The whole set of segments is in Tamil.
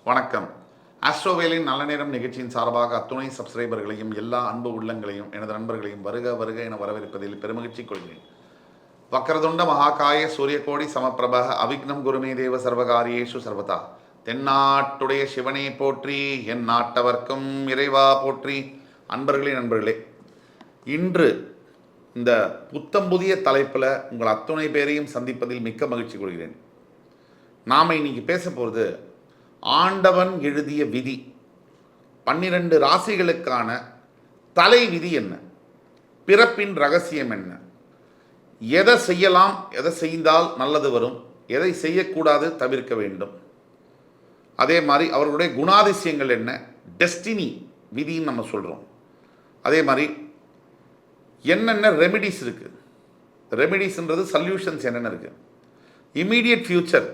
வணக்கம். ஆஸ்ட்ரோவேலின் நல்ல நேரம் நிகழ்ச்சியின் சார்பாக அத்துணை சப்ஸ்கிரைபர்களையும் எல்லா அன்பு உள்ளங்களையும் எனது நண்பர்களையும் வருக வருக என வரவேற்பதில் பெருமகிழ்ச்சி கொள்கிறேன். வக்கரதுண்ட மகாகாய சூரியகோடி சமப்பிரப அவிக்னம் குருமே தேவ சர்வகாரியேஷு சர்வதா. தென்னாட்டுடைய சிவனே போற்றி, என் நாட்டவர்க்கும் இறைவா போற்றி. நண்பர்களே, இன்று இந்த புத்தம் புதிய தலைப்பில் உங்கள் அத்துணை பேரையும் சந்திப்பதில் மிக்க மகிழ்ச்சி கொள்கிறேன். நாம் இன்னைக்கு பேச போகிறது ஆண்டவன் எழுதிய விதி. 12 ராசிகளுக்கான தலை விதி என்ன, பிறப்பின் ரகசியம் என்ன, எதை செய்யலாம், எதை செய்தால் நல்லது வரும், எதை செய்யக்கூடாது, தவிர்க்க வேண்டும், அதே மாதிரி அவர்களுடைய குணாதிசயங்கள் என்ன, டெஸ்டினி விதின்னு நம்ம சொல்கிறோம். அதே மாதிரி என்னென்ன ரெமிடிஸ் இருக்குது, ரெமிடிஸ்ன்றது சொல்யூஷன்ஸ் என்னென்ன இருக்குது, இமீடியட் ஃப்யூச்சர்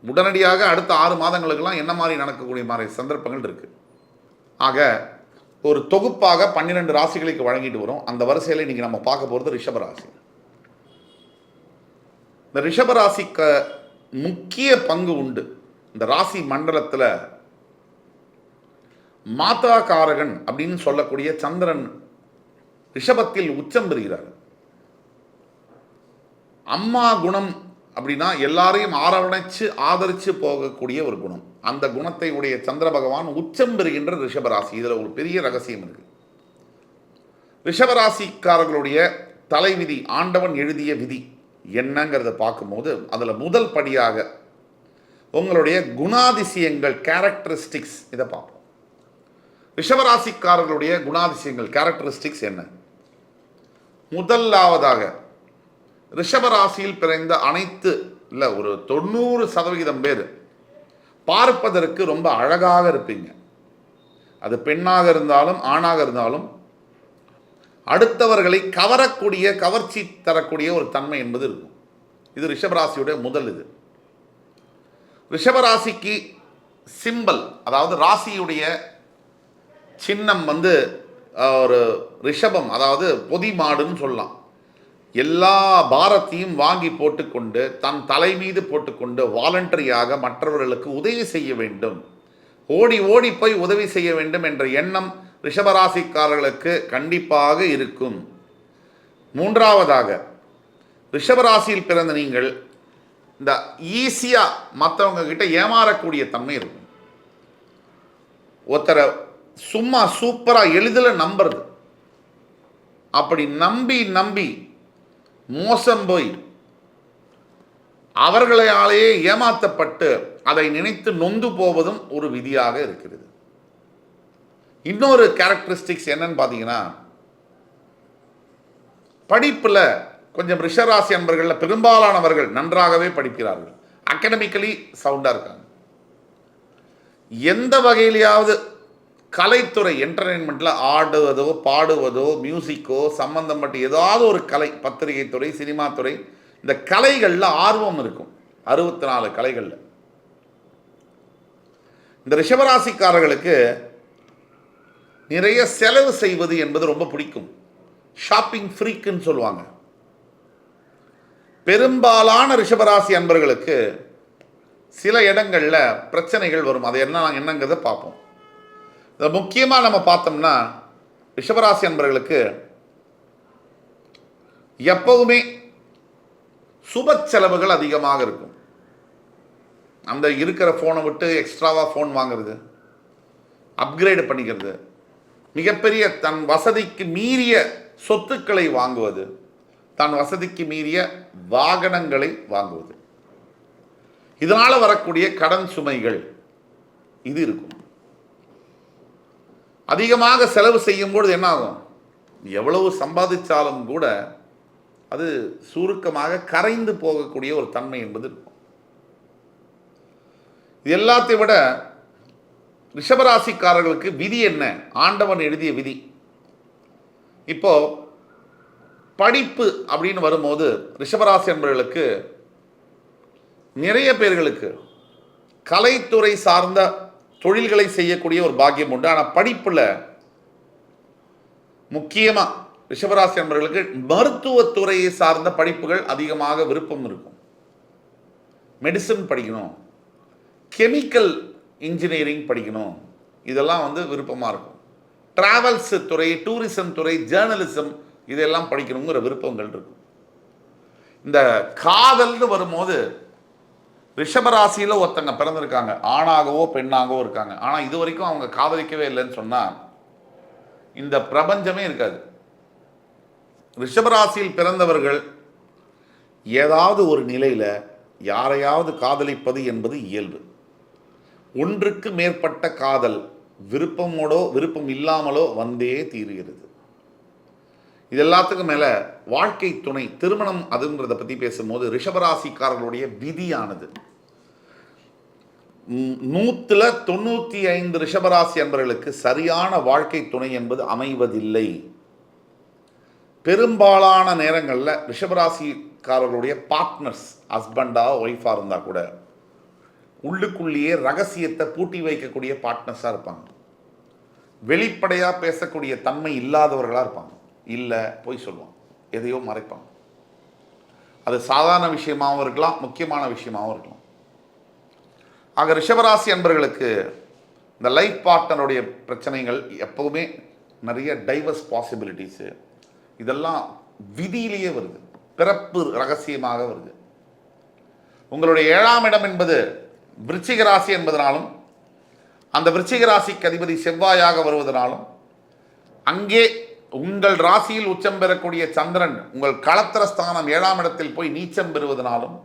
உடனடியாக அடுத்த 6 மாதங்களுக்கெல்லாம் என்ன மாதிரி நடக்கக்கூடிய மாதிரி சந்தர்ப்பங்கள் இருக்குது. ஆக ஒரு தொகுப்பாக 12 ராசிகளுக்கு வழங்கிட்டு வரும். அந்த வரிசையில் இன்றைக்கி நம்ம பார்க்க போகிறது ரிஷபராசி. இந்த ரிஷபராசிக்கு முக்கிய பங்கு உண்டு. இந்த ராசி மண்டலத்தில் மாதா காரகன் அப்படின்னு சொல்லக்கூடிய சந்திரன் ரிஷபத்தில் உச்சம் பெறுகிறார். அம்மா குணம் அப்படின்னா எல்லாரையும் அரவணைச்சு ஆதரித்து போகக்கூடிய ஒரு குணம். அந்த குணத்தை உடைய சந்திர பகவான் உச்சம் பெறுகின்ற ரிஷபராசி. இதில் ஒரு பெரிய ரகசியம் இருக்கு. ரிஷபராசிக்காரர்களுடைய தலைவிதி, ஆண்டவன் எழுதிய விதி என்னங்கிறத பார்க்கும்போது அதில் முதல் படியாக உங்களுடைய குணாதிசயங்கள், கேரக்டரிஸ்டிக்ஸ், இதை பார்ப்போம். ரிஷபராசிக்காரர்களுடைய குணாதிசயங்கள், கேரக்டரிஸ்டிக்ஸ் என்ன? முதலாவதாக ரிஷபராசியில் பிறந்த அனைத்து இல்லை ஒரு 90% பேர் பார்ப்பதற்கு ரொம்ப அழகாக இருப்பீங்க. அது பெண்ணாக இருந்தாலும் ஆணாக இருந்தாலும் அடுத்தவர்களை கவரக்கூடிய, கவர்ச்சி தரக்கூடிய ஒரு தன்மை என்பது இருக்கும். இது ரிஷபராசியுடைய முதல். இது ரிஷபராசிக்கு சிம்பல், அதாவது ராசியுடைய சின்னம் ஒரு ரிஷபம், அதாவது பொதி மாடுன்னு சொல்லலாம். எல்லா பாரத்தையும் வாங்கி போட்டுக்கொண்டு தன் தலை மீது போட்டுக்கொண்டு வாலண்டரியாக மற்றவர்களுக்கு உதவி செய்ய வேண்டும், ஓடி ஓடி போய் உதவி செய்ய வேண்டும் என்ற எண்ணம் ரிஷபராசிக்காரர்களுக்கு கண்டிப்பாக இருக்கும். மூன்றாவதாக, ரிஷபராசியில் பிறந்த நீங்கள் இந்த ஈஸியாக மற்றவங்க கிட்ட ஏமாறக்கூடிய தன்மை இருக்கும். ஒருத்தரை சும்மா சூப்பராக எளிதில் நம்புறது, அப்படி நம்பி நம்பி மோசம் போய் அவர்களாலேயே ஏமாற்றப்பட்டு அதை நினைத்து நொந்து போவதும் ஒரு விதியாக இருக்கிறது. இன்னொரு கேரக்டரிஸ்டிக்ஸ் என்னன்னு பார்த்தீங்கன்னா, படிப்பில் கொஞ்சம் ரிஷபராசி அன்பர்களில் பெரும்பாலானவர்கள் நன்றாகவே படிக்கிறார்கள், அகடமிக்கலி சவுண்டாக இருக்காங்க. எந்த வகையிலையாவது கலைத்துறை, என்டர்டெயின்மெண்ட்டில் ஆடுவதோ பாடுவதோ மியூசிக்கோ சம்பந்தப்பட்ட ஏதாவது ஒரு கலை, பத்திரிகை துறை, சினிமா துறை, இந்த கலைகளில் ஆர்வம் இருக்கும். 64 கலைகளில் இந்த ரிஷபராசிக்காரர்களுக்கு நிறைய செலவு செய்வது என்பது ரொம்ப பிடிக்கும். ஷாப்பிங் ஃப்ரீக்குன்னு சொல்லுவாங்க. பெரும்பாலான ரிஷபராசி அன்பர்களுக்கு சில இடங்களில் பிரச்சனைகள் வரும். அது என்னங்கிறத பார்ப்போம். முக்கியமாக நம்ம பார்த்தோம்னா ரிஷபராசி அன்பர்களுக்கு எப்பவுமே சுப செலவுகள் அதிகமாக இருக்கும். அந்த இருக்கிற ஃபோனை விட்டு எக்ஸ்ட்ராவாக ஃபோன் வாங்கிறது, அப்கிரேடு பண்ணிக்கிறது, மிகப்பெரிய தன் வசதிக்கு மீறிய சொத்துக்களை வாங்குவது, தன் வசதிக்கு மீறிய வாகனங்களை வாங்குவது, இதனால் வரக்கூடிய கடன் சுமைகள் இது இருக்கும். அதிகமாக செலவு செய்யும்பொழுது என்ன ஆகும், எவ்வளவு சம்பாதிச்சாலும் கூட அது சுருக்கமாக கரைந்து போகக்கூடிய ஒரு தன்மை என்பது இருக்கும். இது எல்லாத்தையும் விட ரிஷபராசிக்காரர்களுக்கு விதி என்ன, ஆண்டவன் எழுதிய விதி. இப்போ படிப்பு அப்படின்னு வரும்போது ரிஷபராசி என்பவர்களுக்கு நிறைய பேர்களுக்கு கலைத்துறை சார்ந்த தொழில்களை செய்யக்கூடிய ஒரு பாக்கியம் உண்டு. ஆனால் படிப்பில் முக்கியமாக ரிஷபராசி நண்பர்களுக்கு மருத்துவத்துறையை சார்ந்த படிப்புகள் அதிகமாக விருப்பம் இருக்கும். மெடிசன் படிக்கணும், கெமிக்கல் இன்ஜினியரிங் படிக்கணும், இதெல்லாம் வந்து விருப்பமாக இருக்கும். ட்ராவல்ஸு துறை, டூரிசம் துறை, ஜேர்னலிசம் இதெல்லாம் படிக்கணுங்கிற விருப்பங்கள் இருக்கும். இந்த காதல்னு வரும்போது ரிஷபராசியில் ஒருத்தங்க பிறந்திருக்காங்க, ஆணாகவோ பெண்ணாகவோ இருக்காங்க. ஆனால் இது வரைக்கும் அவங்க காதலிக்கவே இல்லைன்னு சொன்னால் இந்த பிரபஞ்சமே இருக்காது. ரிஷபராசியில் பிறந்தவர்கள் ஏதாவது ஒரு நிலையில் யாரையாவது காதலிப்பது என்பது இயல்பு. ஒன்றுக்கு மேற்பட்ட காதல் விருப்பமோடோ விருப்பம் இல்லாமலோ வந்தே தீருகிறது. இது எல்லாத்துக்கும் மேலே வாழ்க்கை துணை, திருமணம் அதுன்றதை பற்றி பேசும்போது ரிஷபராசிக்காரர்களுடைய விதியானது 100% ரிஷபராசி அன்பர்களுக்கு சரியான வாழ்க்கை துணை என்பது அமைவதில்லை. பெரும்பாலான நேரங்களில் ரிஷபராசிக்காரர்களுடைய பார்ட்னர்ஸ் ஹஸ்பண்டாக ஒய்ஃபாக இருந்தால் கூட உள்ளுக்குள்ளேயே ரகசியத்தை பூட்டி வைக்கக்கூடிய பார்ட்னர்ஸாக இருப்பாங்க. வெளிப்படையாக பேசக்கூடிய தன்மை இல்லாதவர்களாக இருப்பாங்க. இல்லை போய் சொல்லுவாங்க, எதையோ மறைப்பாங்க. அது சாதாரண விஷயமாகவும் இருக்கலாம், முக்கியமான விஷயமாகவும் இருக்கலாம். ஆக ரிஷபராசி அன்பர்களுக்கு இந்த லைஃப் பார்ட்னருடைய பிரச்சனைகள் எப்போவுமே நிறைய டைவர்ஸ் பாசிபிலிட்டிஸு இதெல்லாம் விதியிலேயே வருது, பிறப்பு ரகசியமாக வருது. உங்களுடைய 7ஆம் இடம் என்பது விருச்சிக ராசி என்பதனாலும் அந்த விருச்சிக ராசிக்கு அதிபதி செவ்வாயாக வருவதனாலும் அங்கே உங்கள் ராசியில் உச்சம் பெறக்கூடிய சந்திரன் உங்கள் களத்திர ஸ்தானம் 7ஆம் இடத்தில் போய் நீச்சம் பெறுவதனாலும்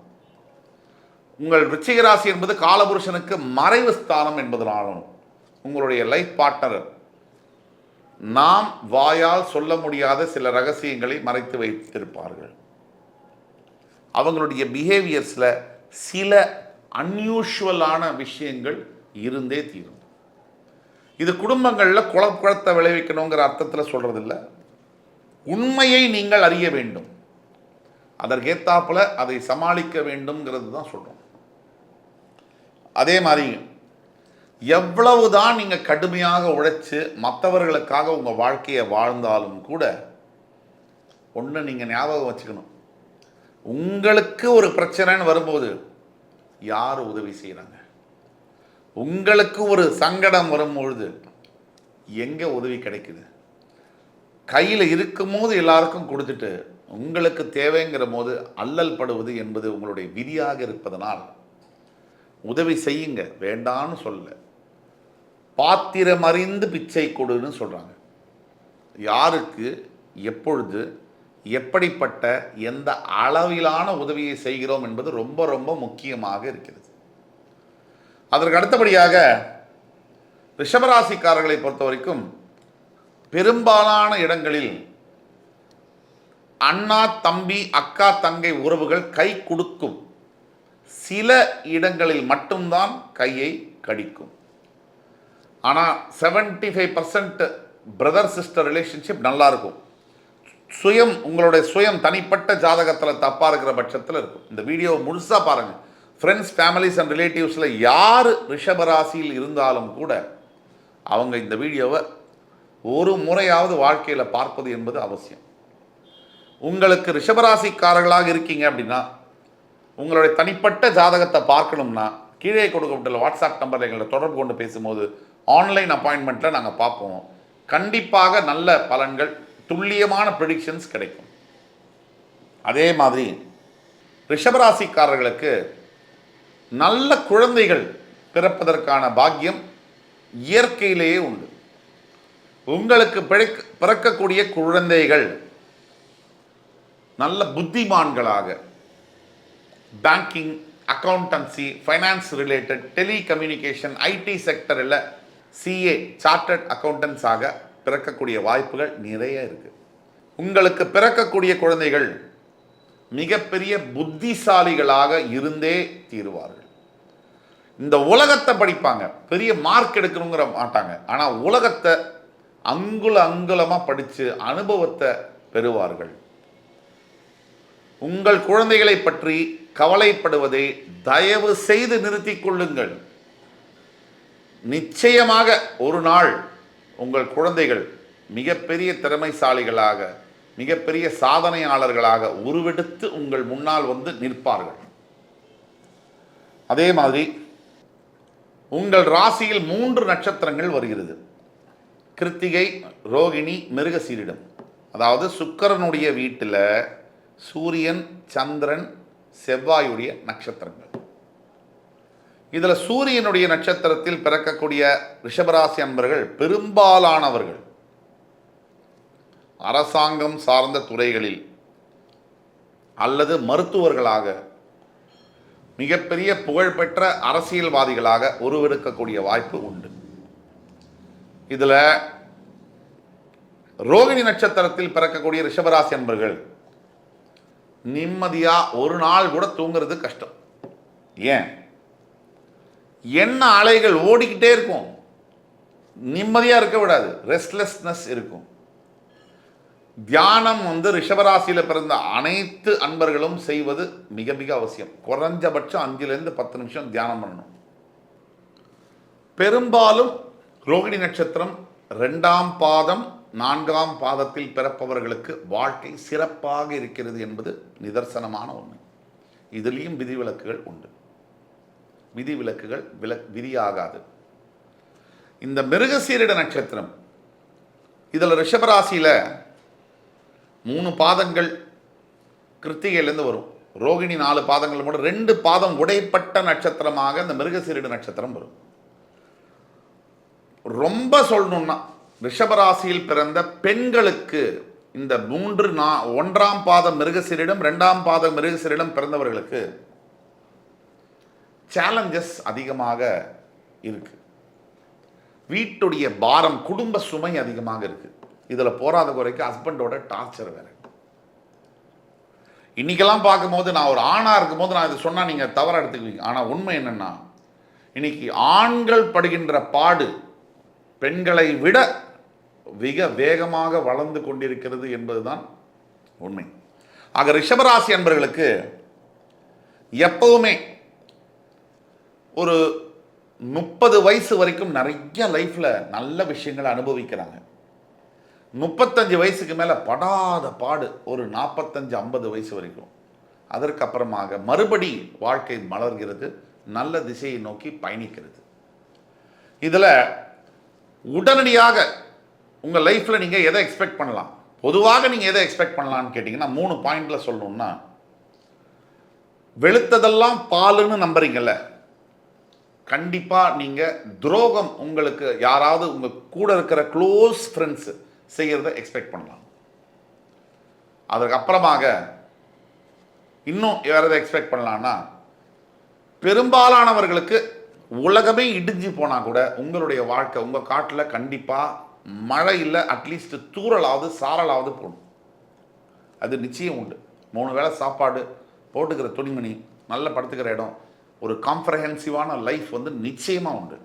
உங்கள் விருச்சிக ராசி என்பது காலபுருஷனுக்கு மறைவு ஸ்தானம் என்பதனாலும் உங்களுடைய லைஃப் பார்ட்னர் நாம் வாயால் சொல்ல முடியாத சில ரகசியங்களை மறைத்து வைத்திருப்பார்கள். அவங்களுடைய பிஹேவியர்ஸில் சில அன்யூஷுவலான விஷயங்கள் இருந்தே தீரும். இது குடும்பங்களில் குழப்பத்தை விளைவிக்கணுங்கிற அர்த்தத்தில் சொல்கிறதில்ல. உண்மையை நீங்கள் அறிய வேண்டும், அதற்கேற்றாப்புல அதை சமாளிக்க வேண்டும்ங்கிறது தான் சொல்கிறோம். அதே மாதிரி எவ்வளவுதான் நீங்கள் கடுமையாக உழைச்சி மற்றவர்களுக்காக உங்கள் வாழ்க்கையை வாழ்ந்தாலும் கூட ஒன்று நீங்கள் ஞாபகம் வச்சுக்கணும், உங்களுக்கு ஒரு பிரச்சனைன்னு வரும்போது யார் உதவி செய்கிறாங்க? உங்களுக்கு ஒரு சங்கடம் வரும்பொழுது எங்கே உதவி கிடைக்குது? கையில் இருக்கும்போது எல்லாருக்கும் கொடுத்துட்டு உங்களுக்கு தேவைங்கிற போது அல்லல் படுவது என்பது உங்களுடைய விதியாக இருப்பதனால் உதவி செய்யுங்க, வேண்டான்னு சொல்ல. பாத்திரம் அறிந்து பிச்சை கொடுன்னு சொல்கிறாங்க. யாருக்கு எப்பொழுது எப்படிப்பட்ட எந்த அளவிலான உதவியை செய்கிறோம் என்பது ரொம்ப ரொம்ப முக்கியமாக இருக்கிறது. அதற்கு அடுத்தபடியாக ரிஷபராசிக்காரர்களை பொறுத்த வரைக்கும் பெரும்பாலான இடங்களில் அண்ணா தம்பி அக்கா தங்கை உறவுகள் கை கொடுக்கும், சில இடங்களில் மட்டும்தான் கையை கடிக்கும். ஆனால் 75% பிரதர் சிஸ்டர் ரிலேஷன்ஷிப் நல்லா இருக்கும். உங்களுடைய சுயம் தனிப்பட்ட ஜாதகத்தில் தப்பாக இருக்கிற பட்சத்தில் இருக்கும். இந்த வீடியோவை முழுசாக பாருங்கள். ஃப்ரெண்ட்ஸ், ஃபேமிலிஸ் அண்ட் ரிலேட்டிவ்ஸில் யார் ரிஷபராசியில் இருந்தாலும் கூட அவங்க இந்த வீடியோவை ஒரு முறையாவது வாழ்க்கையில் பார்ப்பது என்பது அவசியம். உங்களுக்கு ரிஷபராசிக்காரர்களாக இருக்கீங்க அப்படின்னா உங்களுடைய தனிப்பட்ட ஜாதகத்தை பார்க்கணும்னா கீழே கொடுக்கப்பட்டுள்ள வாட்ஸ்அப் நம்பரில் எங்களை தொடர்பு கொண்டு பேசும்போது ஆன்லைன் அப்பாயின்மெண்ட்டில் நாங்கள் பார்ப்போம். கண்டிப்பாக நல்ல பலன்கள், துல்லியமான ப்ரெடிக்ஷன்ஸ் கிடைக்கும். அதே மாதிரி ரிஷபராசிக்காரர்களுக்கு நல்ல குழந்தைகள் பிறப்பதற்கான பாக்கியம் இயற்கையிலேயே உண்டு. உங்களுக்கு பிறக்கக்கூடிய குழந்தைகள் நல்ல புத்திமான்களாக banking, accountancy, finance related, telecommunication, IT செக்டரில் சிஏ, சார்ட்டர்ட் அக்கௌண்டன்ஸாக பிறக்கக்கூடிய வாய்ப்புகள் நிறைய இருக்குது. உங்களுக்கு பிறக்கக்கூடிய குழந்தைகள் மிகப்பெரிய புத்திசாலிகளாக இருந்தே தீருவார்கள். இந்த உலகத்தை படிப்பாங்க, பெரிய மார்க் எடுக்கணுங்கிற மாட்டாங்க. ஆனால் உலகத்தை அங்குலமாக படித்து அனுபவத்தை பெறுவார்கள். உங்கள் குழந்தைகளை பற்றி கவலைப்படுவதை தயவு செய்து நிறுத்திக் கொள்ளுங்கள். நிச்சயமாக ஒரு நாள் உங்கள் குழந்தைகள் மிகப்பெரிய திறமைசாலிகளாக, மிகப்பெரிய சாதனையாளர்களாக உருவெடுத்து உங்கள் முன்னால் வந்து நிற்பார்கள். அதே மாதிரி உங்கள் ராசியில் 3 நட்சத்திரங்கள் வருகிறது. கிருத்திகை, ரோகிணி, மிருகசீரிடம். அதாவது சுக்கிரனுடைய வீட்டில் சூரியன், சந்திரன், செவ்வாயுடைய நட்சத்திரங்கள். இதில் சூரியனுடைய நட்சத்திரத்தில் பிறக்கக்கூடிய ரிஷபராசி அன்பர்கள் பெரும்பாலானவர்கள் அரசாங்கம் சார்ந்த துறைகளில் அல்லது மருத்துவர்களாக, மிகப்பெரிய புகழ்பெற்ற அரசியல்வாதிகளாக உருவெடுக்கக்கூடிய வாய்ப்பு உண்டு. இதில் ரோகிணி நட்சத்திரத்தில் பிறக்கக்கூடிய ரிஷபராசி அன்பர்கள் நிம்மதியாக ஒரு நாள் கூட தூங்குறது கஷ்டம். ஏன்? என்ன அலைகள் ஓடிக்கிட்டே இருக்கும், நிம்மதியாக இருக்க விடாது, ரெஸ்ட்லெஸ்னஸ் இருக்கும். தியானம் ரிஷபராசியில் பிறந்த அனைத்து அன்பர்களும் செய்வது மிக மிக அவசியம். குறைஞ்சபட்சம் 5லேருந்து 10 நிமிஷம் தியானம் பண்ணணும். பெரும்பாலும் ரோகிணி நட்சத்திரம் 2ஆம் பாதம் 4ஆம் பாதத்தில் பிறப்பவர்களுக்கு வாழ்க்கை சிறப்பாக இருக்கிறது என்பது நிதர்சனமான உண்மை. இதுலேயும் விதிவிலக்குகள் உண்டு. விதிவிலக்குகள் விதியாகாது. இந்த மிருகசீரிட நட்சத்திரம், இதில் ரிஷபராசியில் 3 பாதங்கள் கிருத்திகையிலேருந்து வரும். ரோகிணி 4 பாதங்கள் கூட 2 பாதம் உடைப்பட்ட நட்சத்திரமாக இந்த மிருகசீரிட நட்சத்திரம் வரும். ரொம்ப சொல்லணும்னா ரிஷபராசியில் பிறந்த பெண்களுக்கு இந்த 1ஆம் பாதம் மிருகசீரிடம், 2ஆம் பாதம் மிருகசீரிடம் பிறந்தவர்களுக்கு சேலஞ்சஸ் அதிகமாக இருக்கு. வீட்டுடைய பாரம், குடும்ப சுமை அதிகமாக இருக்கு. இதில் போராத குறைக்கு ஹஸ்பண்டோட டார்ச்சர் வேற. இன்னைக்கெல்லாம் பார்க்கும்போது, நான் ஒரு ஆணாக இருக்கும்போது நான் இது சொன்னால் நீங்கள் தவறாக எடுத்துக்குவீங்க. ஆனால் உண்மை என்னென்னா, இன்னைக்கு ஆண்கள் படுகின்ற பாடு பெண்களை விட மிக வேகமாக வளர்ந்து கொண்டிருக்கிறது என்பதுதான் உண்மை. ஆக ரிஷபராசி அன்பர்களுக்கு எப்பவுமே ஒரு 30 வயசு வரைக்கும் நிறைய லைஃப்பில் நல்ல விஷயங்களை அனுபவிக்கிறாங்க. 35 வயசுக்கு மேலே படாத பாடு ஒரு 45-50 வயசு வரைக்கும். அதற்கப்புறமாக மறுபடி வாழ்க்கை மலர்கிறது, நல்ல திசையை நோக்கி பயணிக்கிறது. இதில் உடனடியாக உங்கள் லைஃப்பில் நீங்கள் எதை எக்ஸ்பெக்ட் பண்ணலாம்? பொதுவாக நீங்கள் எதை எக்ஸ்பெக்ட் பண்ணலான்னு கேட்டிங்கன்னா 3 பாயிண்டில் சொல்லணும்னா, வெளுத்ததெல்லாம் பாலுன்னு நம்புறீங்கல்ல, கண்டிப்பாக நீங்கள் துரோகம் உங்களுக்கு யாராவது உங்கள் கூட இருக்கிற க்ளோஸ் ஃப்ரெண்ட்ஸ் செய்கிறத எக்ஸ்பெக்ட் பண்ணலாம். அதுக்கப்புறமாக இன்னும் வேறு எதை எக்ஸ்பெக்ட் பண்ணலான்னா, பெரும்பாலானவர்களுக்கு உலகமே இடிஞ்சு போனால் கூட உங்களுடைய வாழ்க்கை, உங்கள் காட்டில் கண்டிப்பாக மழை இல்லை, அட்லீஸ்ட் தூறலாவது சாரலாவது போடும். அது நிச்சயம் உண்டு. 3 வேளை சாப்பாடு, போட்டுக்கிற துணிமணி, நல்ல படுத்துக்கிற இடம், ஒரு காம்ப்ரஹென்சிவான லைஃப் நிச்சயமாக உண்டு.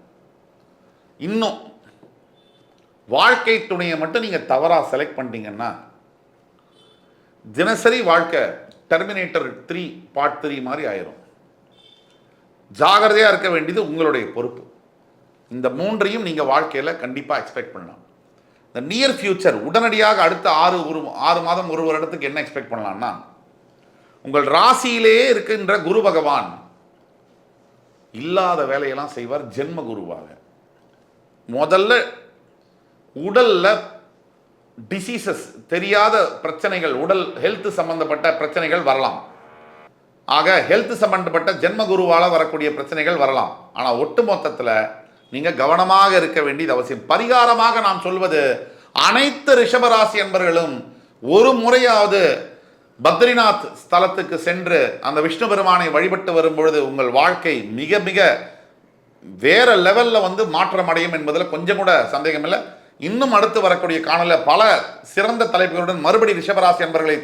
இன்னும் வாழ்க்கை துணையை மட்டும் நீங்கள் தவறாக செலக்ட் பண்ணிட்டீங்கன்னா, தினசரி வாழ்க்கை டெர்மினேட்டர் 3 பார்ட் 3 மாதிரி ஆயிரும். ஜாகிரதையாக இருக்க வேண்டியது உங்களுடைய பொறுப்பு. இந்த 3ஐயும் நீங்கள் வாழ்க்கையில் கண்டிப்பாக எக்ஸ்பெக்ட் பண்ணலாம். இந்த நியர் ஃபியூச்சர், உடனடியாக அடுத்த 6 மாதம் 1 வருடத்துக்கு என்ன எக்ஸ்பெக்ட் பண்ணலாம்னா, உங்கள் ராசியிலேயே இருக்கின்ற குரு பகவான் இல்லாத வேலையெல்லாம் செய்வார் ஜென்ம குருவாக. முதல்ல உடல்ல டிசீசஸ், தெரியாத பிரச்சனைகள், உடல் ஹெல்த் சம்பந்தப்பட்ட பிரச்சனைகள் வரலாம். ஆக ஹெல்த் சம்பந்தப்பட்ட ஜென்ம குருவால் வரக்கூடிய பிரச்சனைகள் வரலாம். ஆனால் ஒட்டு மொத்தத்தில் நீங்கள் கவனமாக இருக்க வேண்டியது அவசியம். பரிகாரமாக நாம் சொல்வது, அனைத்து ரிஷபராசி என்பர்களும் ஒரு முறையாவது பத்ரிநாத் ஸ்தலத்துக்கு சென்று அந்த விஷ்ணு பெருமானை வழிபட்டு வரும்பொழுது உங்கள் வாழ்க்கை மிக மிக வேற லெவலில் மாற்றம் அடையும் என்பதில் கொஞ்சம் கூட சந்தேகம் இல்லை. இன்னும் அடுத்து வரக்கூடிய காணொளியில் பல சிறந்த தலைப்புகளுடன் மறுபடி ரிஷபராசி என்பர்களை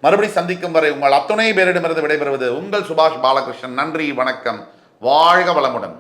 மறுபடி சந்திக்கும் வரை உங்கள் அத்துணை பேரிடமிருந்து விடைபெறுவது உங்கள் சுபாஷ் பாலகிருஷ்ணன். நன்றி, வணக்கம், வாழ்க வளமுடன்.